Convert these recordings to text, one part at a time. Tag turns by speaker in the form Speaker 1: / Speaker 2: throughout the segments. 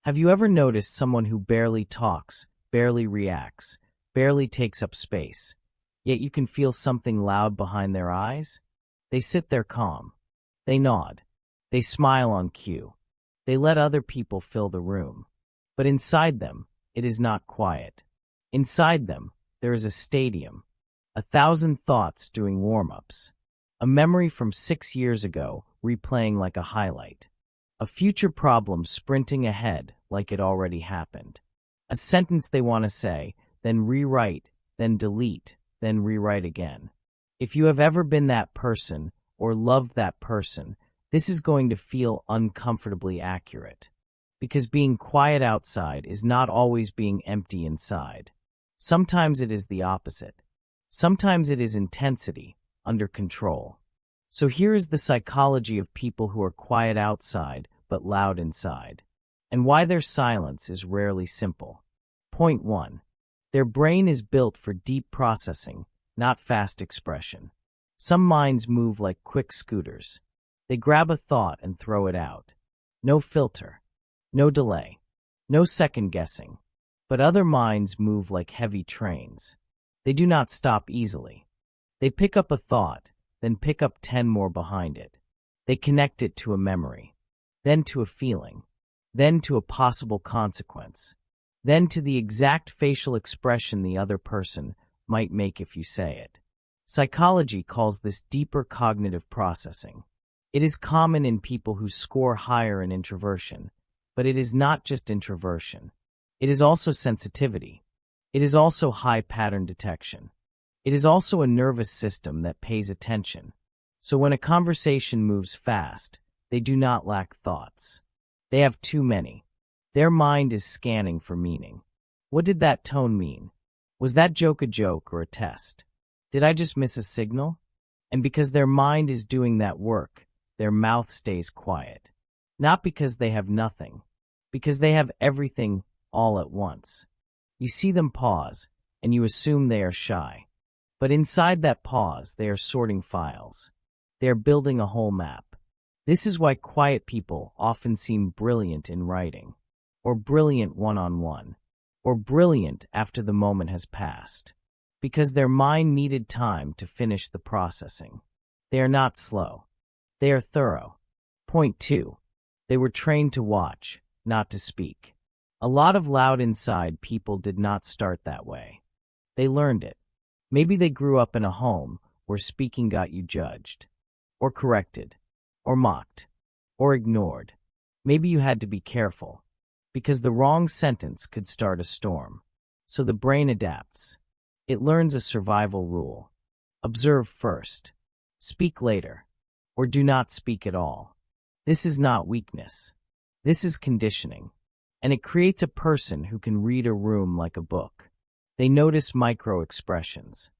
Speaker 1: Have you ever noticed someone who barely talks, barely reacts, barely takes up space, yet you can feel something loud behind their eyes? They sit there calm. They nod. They smile on cue. They let other people fill the room. But inside them, it is not quiet. Inside them, there is a stadium, 1,000 thoughts doing warm-ups, a memory from 6 years ago replaying like a highlight, a future problem sprinting ahead like it already happened, a sentence they want to say, then rewrite, then delete, then rewrite again. If you have ever been that person or loved that person, this is going to feel uncomfortably accurate. Because being quiet outside is not always being empty inside. Sometimes it is the opposite. Sometimes it is intensity, under control. So here is the psychology of people who are quiet outside but loud inside, and why their silence is rarely simple. Point 1. Their brain is built for deep processing, not fast expression. Some minds move like quick scooters. They grab a thought and throw it out. No filter. No delay. No second guessing. But other minds move like heavy trains. They do not stop easily. They pick up a thought, then pick up 10 more behind it. They connect it to a memory, then to a feeling, then to a possible consequence, then to the exact facial expression the other person might make if you say it. Psychology calls this deeper cognitive processing. It is common in people who score higher in introversion, but it is not just introversion. It is also sensitivity. It is also high pattern detection. It is also a nervous system that pays attention. So when a conversation moves fast, they do not lack thoughts. They have too many. Their mind is scanning for meaning. What did that tone mean? Was that joke a joke or a test? Did I just miss a signal? And because their mind is doing that work, their mouth stays quiet. Not because they have nothing, because they have everything all at once. You see them pause, and you assume they are shy. But inside that pause, they are sorting files. They are building a whole map. This is why quiet people often seem brilliant in writing, or brilliant one-on-one, or brilliant after the moment has passed. Because their mind needed time to finish the processing. They are not slow. They are thorough. Point 2. They were trained to watch, not to speak. A lot of loud inside people did not start that way. They learned it. Maybe they grew up in a home where speaking got you judged, or corrected, or mocked, or ignored. Maybe you had to be careful, because the wrong sentence could start a storm. So the brain adapts. It learns a survival rule. Observe first. Speak later. Or do not speak at all. This is not weakness. This is conditioning. And it creates a person who can read a room like a book. They notice micro-expressions.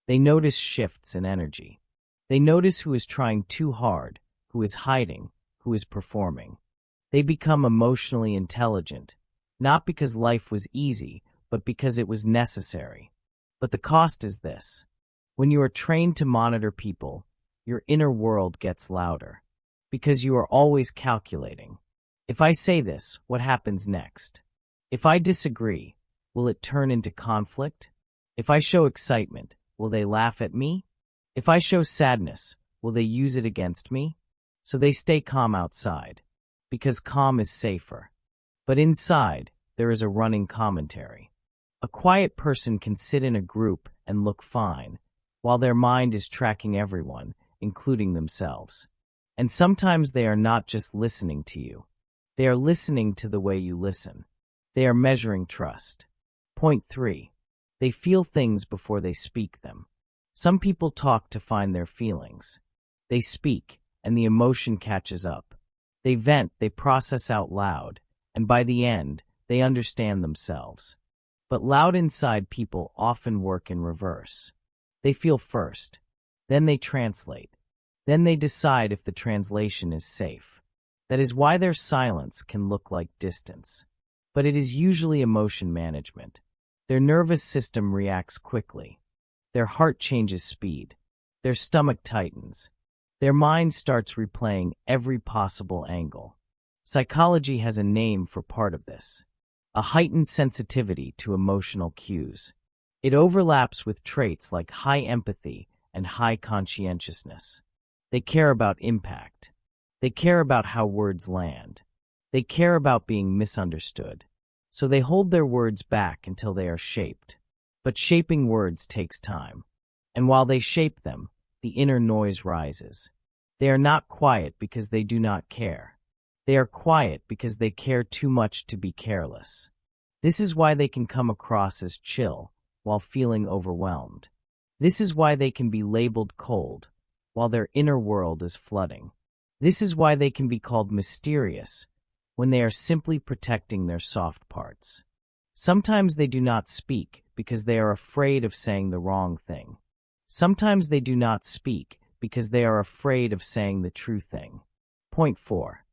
Speaker 1: They notice shifts in energy. They notice who is trying too hard, who is hiding, who is performing. They become emotionally intelligent, not because life was easy, but because it was necessary. But the cost is this. When you are trained to monitor people, your inner world gets louder. Because you are always calculating. If I say this, what happens next? If I disagree, will it turn into conflict? If I show excitement, will they laugh at me? If I show sadness, will they use it against me? So they stay calm outside, because calm is safer. But inside, there is a running commentary. A quiet person can sit in a group and look fine, while their mind is tracking everyone, including themselves. And sometimes they are not just listening to you. They are listening to the way you listen. They are measuring trust. Point 3. They feel things before they speak them. Some people talk to find their feelings. They speak, and the emotion catches up. They vent, they process out loud, and by the end, they understand themselves. But loud inside people often work in reverse. They feel first. Then they translate. Then they decide if the translation is safe. That is why their silence can look like distance. But it is usually emotion management. Their nervous system reacts quickly. Their heart changes speed. Their stomach tightens. Their mind starts replaying every possible angle. Psychology has a name for part of this: a heightened sensitivity to emotional cues. It overlaps with traits like high empathy and high conscientiousness. They care about impact. They care about how words land. They care about being misunderstood. So they hold their words back until they are shaped. But shaping words takes time. And while they shape them, the inner noise rises. They are not quiet because they do not care. They are quiet because they care too much to be careless. This is why they can come across as chill while feeling overwhelmed. This is why they can be labeled cold while their inner world is flooding. This is why they can be called mysterious when they are simply protecting their soft parts. Sometimes they do not speak because they are afraid of saying the wrong thing. Sometimes they do not speak because they are afraid of saying the true thing. Point 4.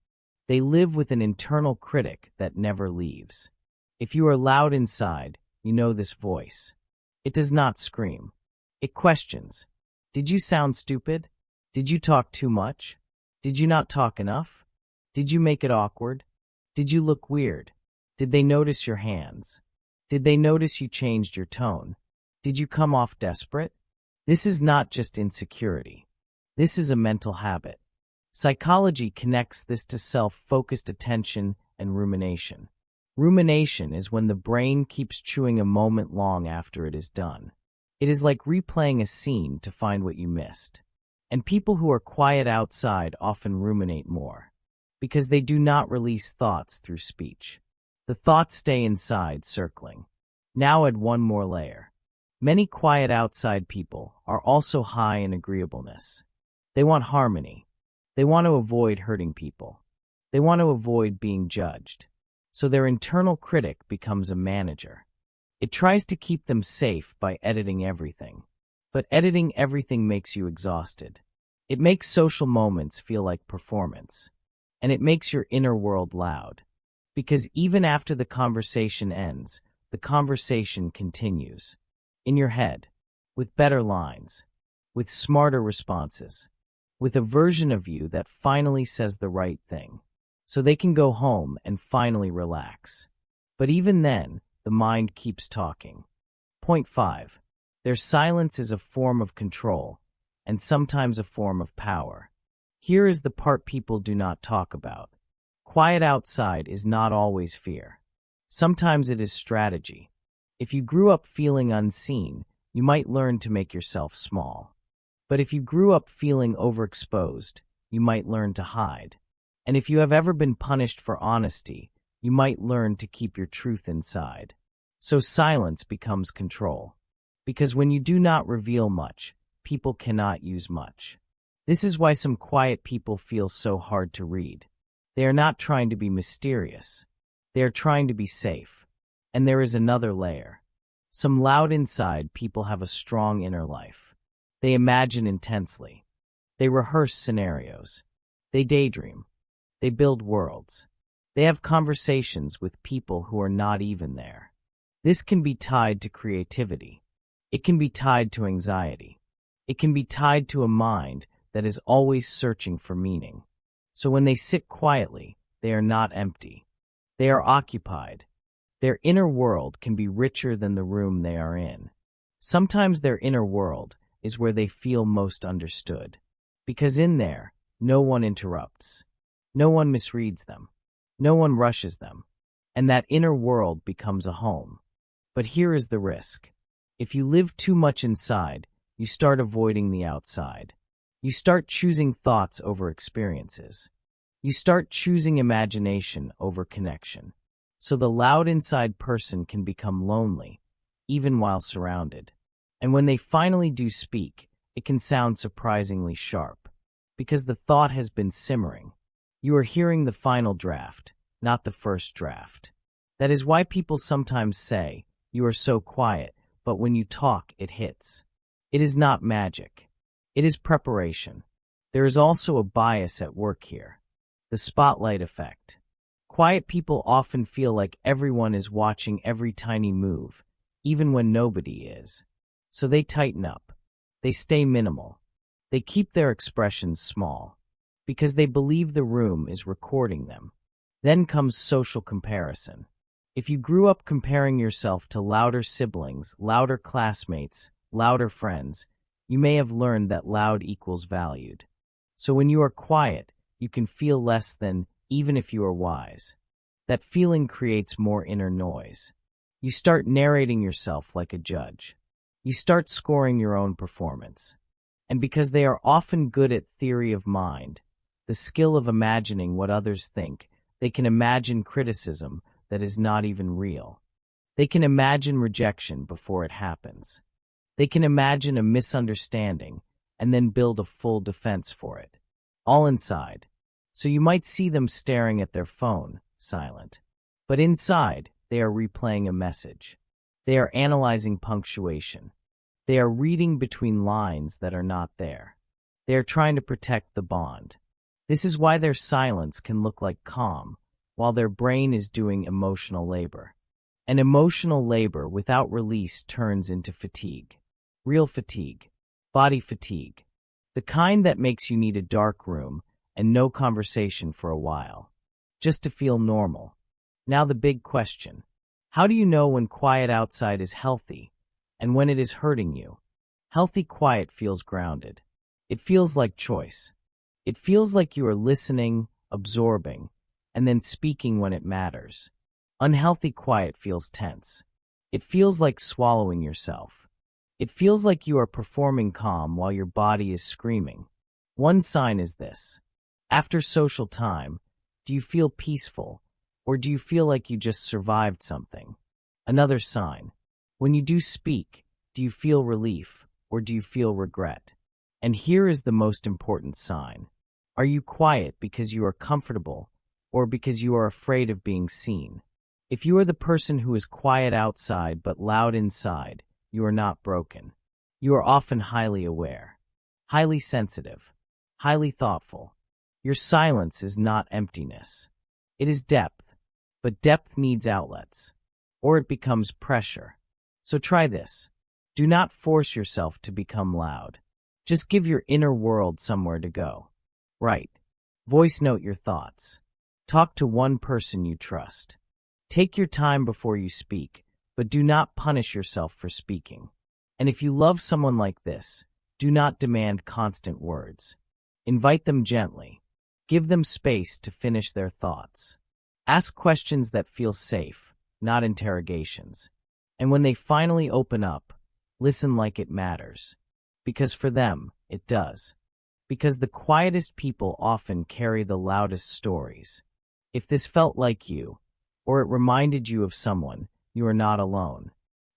Speaker 1: They live with an internal critic that never leaves. If you are loud inside, you know this voice. It does not scream. It questions. Did you sound stupid? Did you talk too much? Did you not talk enough? Did you make it awkward? Did you look weird? Did they notice your hands? Did they notice you changed your tone? Did you come off desperate? This is not just insecurity. This is a mental habit. Psychology connects this to self-focused attention and rumination. Rumination is when the brain keeps chewing a moment long after it is done. It is like replaying a scene to find what you missed. And people who are quiet outside often ruminate more, because they do not release thoughts through speech. The thoughts stay inside, circling. Now add one more layer. Many quiet outside people are also high in agreeableness. They want harmony. They want to avoid hurting people. They want to avoid being judged. So their internal critic becomes a manager. It tries to keep them safe by editing everything. But editing everything makes you exhausted. It makes social moments feel like performance. And it makes your inner world loud. Because even after the conversation ends, the conversation continues. In your head, with better lines, with smarter responses, with a version of you that finally says the right thing. So they can go home and finally relax. But even then, the mind keeps talking. Point 5. Their silence is a form of control, and sometimes a form of power. Here is the part people do not talk about. Quiet outside is not always fear. Sometimes it is strategy. If you grew up feeling unseen, you might learn to make yourself small. But if you grew up feeling overexposed, you might learn to hide. And if you have ever been punished for honesty, you might learn to keep your truth inside. So silence becomes control. Because when you do not reveal much, people cannot use much. This is why some quiet people feel so hard to read. They are not trying to be mysterious. They are trying to be safe. And there is another layer. Some loud inside people have a strong inner life. They imagine intensely. They rehearse scenarios. They daydream. They build worlds. They have conversations with people who are not even there. This can be tied to creativity. It can be tied to anxiety. It can be tied to a mind that is always searching for meaning. So when they sit quietly, they are not empty. They are occupied. Their inner world can be richer than the room they are in. Sometimes their inner world is where they feel most understood. Because in there, no one interrupts. No one misreads them. No one rushes them. And that inner world becomes a home. But here is the risk. If you live too much inside, you start avoiding the outside. You start choosing thoughts over experiences. You start choosing imagination over connection. So the loud inside person can become lonely, even while surrounded. And when they finally do speak, it can sound surprisingly sharp. Because the thought has been simmering. You are hearing the final draft, not the first draft. That is why people sometimes say, "You are so quiet," but when you talk, it hits. It is not magic. It is preparation. There is also a bias at work here. The spotlight effect. Quiet people often feel like everyone is watching every tiny move, even when nobody is. So they tighten up. They stay minimal. They keep their expressions small. Because they believe the room is recording them. Then comes social comparison. If you grew up comparing yourself to louder siblings, louder classmates, louder friends, you may have learned that loud equals valued. So when you are quiet, you can feel less than, even if you are wise. That feeling creates more inner noise. You start narrating yourself like a judge. You start scoring your own performance. And because they are often good at theory of mind, the skill of imagining what others think, they can imagine criticism that is not even real. They can imagine rejection before it happens. They can imagine a misunderstanding and then build a full defense for it. All inside. So you might see them staring at their phone, silent. But inside, they are replaying a message. They are analyzing punctuation. They are reading between lines that are not there. They are trying to protect the bond. This is why their silence can look like calm, while their brain is doing emotional labor. And emotional labor without release turns into fatigue. Real fatigue. Body fatigue. The kind that makes you need a dark room and no conversation for a while. Just to feel normal. Now the big question. How do you know when quiet outside is healthy and when it is hurting you? Healthy quiet feels grounded. It feels like choice. It feels like you are listening, absorbing, and then speaking when it matters. Unhealthy quiet feels tense. It feels like swallowing yourself. It feels like you are performing calm while your body is screaming. One sign is this. After social time, do you feel peaceful, or do you feel like you just survived something? Another sign. When you do speak, do you feel relief, or do you feel regret? And here is the most important sign. Are you quiet because you are comfortable, or because you are afraid of being seen? If you are the person who is quiet outside but loud inside, you are not broken. You are often highly aware, highly sensitive, highly thoughtful. Your silence is not emptiness. It is depth, but depth needs outlets, or it becomes pressure. So try this. Do not force yourself to become loud. Just give your inner world somewhere to go. Write. Voice note your thoughts. Talk to one person you trust. Take your time before you speak, but do not punish yourself for speaking. And if you love someone like this, do not demand constant words. Invite them gently. Give them space to finish their thoughts. Ask questions that feel safe, not interrogations. And when they finally open up, listen like it matters. Because for them, it does. Because the quietest people often carry the loudest stories. If this felt like you, or it reminded you of someone, you are not alone.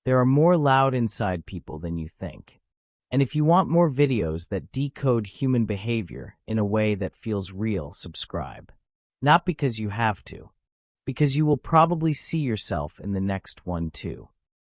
Speaker 1: There are more loud inside people than you think. And if you want more videos that decode human behavior in a way that feels real, subscribe. Not because you have to, because you will probably see yourself in the next one too.